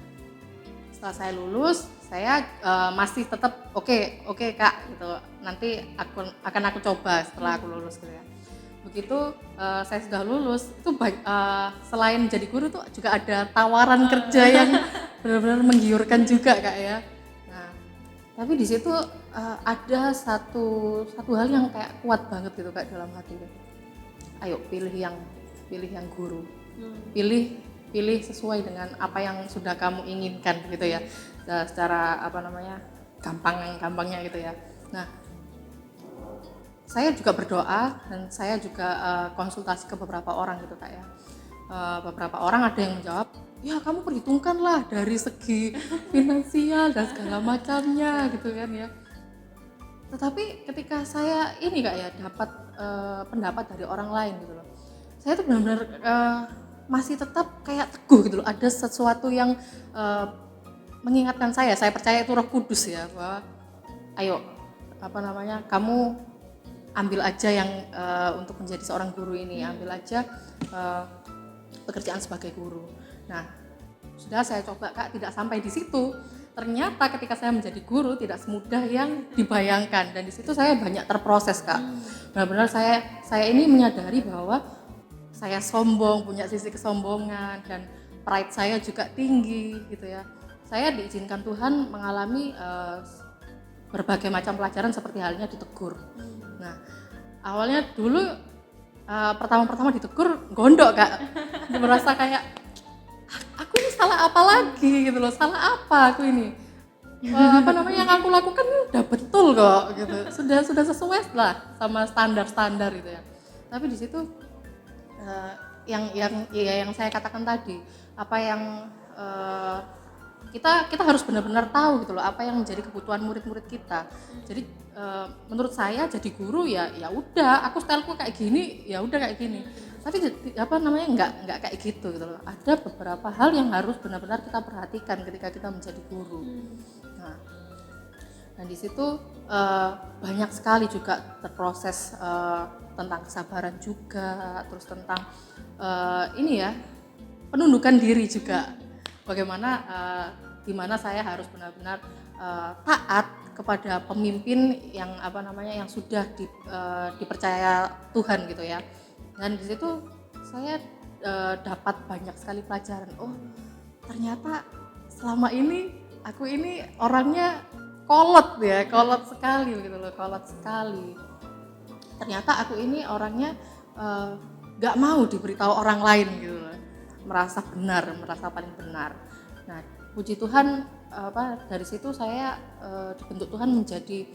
setelah saya lulus, saya masih tetap oke kak gitu, nanti aku coba setelah aku lulus gitu ya. Begitu saya sudah lulus, itu selain jadi guru tuh juga ada tawaran kerja yang benar-benar menggiurkan juga kak ya. Nah tapi di situ ada satu hal yang kayak kuat banget gitu kak dalam hati. Ayo pilih yang guru, pilih sesuai dengan apa yang sudah kamu inginkan gitu ya, secara gampangnya gitu ya. Nah saya juga berdoa dan saya juga konsultasi ke beberapa orang gitu kak ya. Beberapa orang ada yang menjawab, ya kamu perhitungkanlah dari segi finansial dan segala macamnya gitu kan ya. Tetapi ketika saya ini kak ya dapat pendapat dari orang lain gitu loh, saya tuh benar-benar masih tetap kayak teguh gitu loh, ada sesuatu yang mengingatkan saya percaya itu Roh Kudus ya, bahwa ayo kamu ambil aja yang untuk menjadi seorang guru ini, ambil aja pekerjaan sebagai guru. Nah sudah saya coba kak, tidak sampai di situ. Ternyata ketika saya menjadi guru tidak semudah yang dibayangkan, dan di situ saya banyak terproses kak. Benar-benar saya ini menyadari bahwa saya sombong, punya sisi kesombongan, dan pride saya juga tinggi gitu ya. Saya diizinkan Tuhan mengalami berbagai macam pelajaran seperti halnya ditegur. Nah awalnya dulu pertama ditegur gondok kak, merasa kayak aku ini salah apa lagi gitu loh, salah apa aku ini, yang aku lakukan udah betul kok gitu, sudah sesuai lah sama standar gitu ya. Tapi di situ yang saya katakan tadi, apa yang kita harus benar-benar tahu gitu loh, apa yang menjadi kebutuhan murid-murid kita. Jadi menurut saya jadi guru ya udah, aku styleku kayak gini ya udah kayak gini. Tapi nggak kayak gitu loh. Ada beberapa hal yang harus benar-benar kita perhatikan ketika kita menjadi guru. Nah, dan di situ banyak sekali juga terproses tentang kesabaran juga, terus tentang penundukan diri juga. Bagaimana dimana saya harus benar-benar taat kepada pemimpin yang yang sudah dipercaya Tuhan gitu ya. Dan di situ saya dapat banyak sekali pelajaran. Oh ternyata selama ini aku ini orangnya kolot sekali gitu loh, kolot sekali. Ternyata aku ini orangnya gak mau diberitahu orang lain gitu loh, merasa paling benar. Nah puji Tuhan dari situ saya dibentuk Tuhan menjadi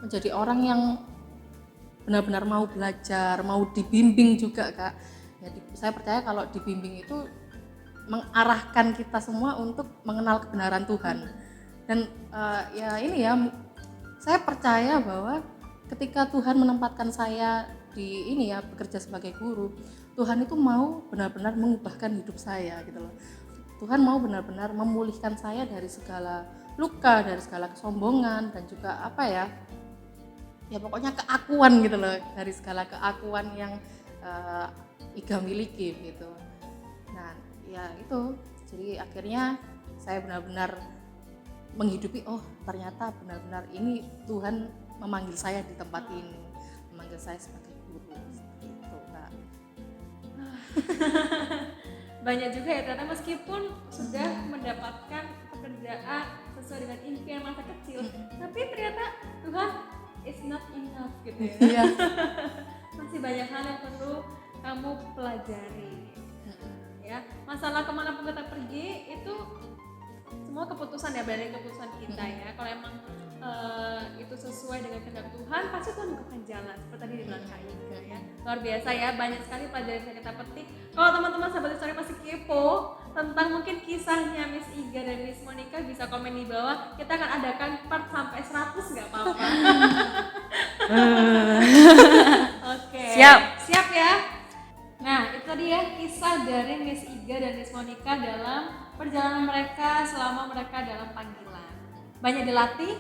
menjadi orang yang benar-benar mau belajar, mau dibimbing juga kak. Ya, saya percaya kalau dibimbing itu mengarahkan kita semua untuk mengenal kebenaran Tuhan. Dan saya percaya bahwa ketika Tuhan menempatkan saya di bekerja sebagai guru, Tuhan itu mau benar-benar mengubahkan hidup saya gitu loh. Tuhan mau benar-benar memulihkan saya dari segala luka, dari segala kesombongan, dan juga pokoknya keakuan gitu loh, dari segala keakuan yang Iga miliki gitu. Nah ya itu, jadi akhirnya saya benar-benar menghidupi, oh ternyata benar-benar ini Tuhan memanggil saya di tempat ini, memanggil saya sebagai guru, seperti itu kak. Banyak juga ya ternyata, meskipun sudah mendapatkan pekerjaan sesuai dengan impian masa kecil, tapi ternyata Tuhan is not enough gitu ya. Masih banyak hal yang perlu kamu pelajari. Ya, masalah kemanapun kita pergi itu semua keputusan ya, dari keputusan kita ya. Kalau emang itu sesuai dengan kehendak Tuhan, pasti Tuhan bukakan jalan. Seperti tadi dibilang Kak Iga ya. Luar biasa ya, banyak sekali pelajaran yang kita petik. Kalau teman-teman sahabat story masih kepo tentang mungkin kisahnya Miss Iga dan Miss Monica, bisa komen di bawah. Kita akan adakan part sampai 100 nggak apa-apa. Oke. Siap ya. Nah, itu tadi ya kisah dari Miss Iga dan Miss Monica dalam perjalanan mereka selama mereka dalam panggilan. Banyak dilatih,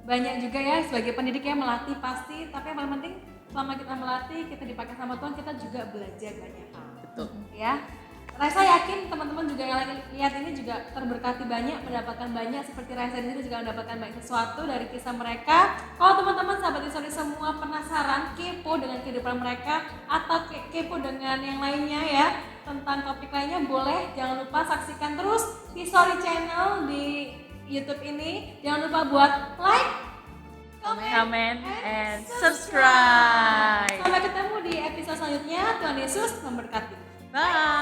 banyak juga ya sebagai pendidik ya melatih pasti, tapi yang paling penting selama kita melatih, kita dipakai sama Tuhan, kita juga belajar banyak hal. Betul. Ya. Raisa yakin teman-teman juga yang lagi lihat ini juga terberkati banyak, mendapatkan banyak seperti Raisa di sini juga mendapatkan banyak sesuatu dari kisah mereka. Kalau teman-teman sahabat Histori semua penasaran, kepo dengan kehidupan mereka atau kepo dengan yang lainnya ya, tentang topik lainnya, boleh jangan lupa saksikan terus Histori Channel di YouTube ini. Jangan lupa buat like, Comment and subscribe. Sampai ketemu di episode selanjutnya. Tuhan Yesus memberkati. Bye.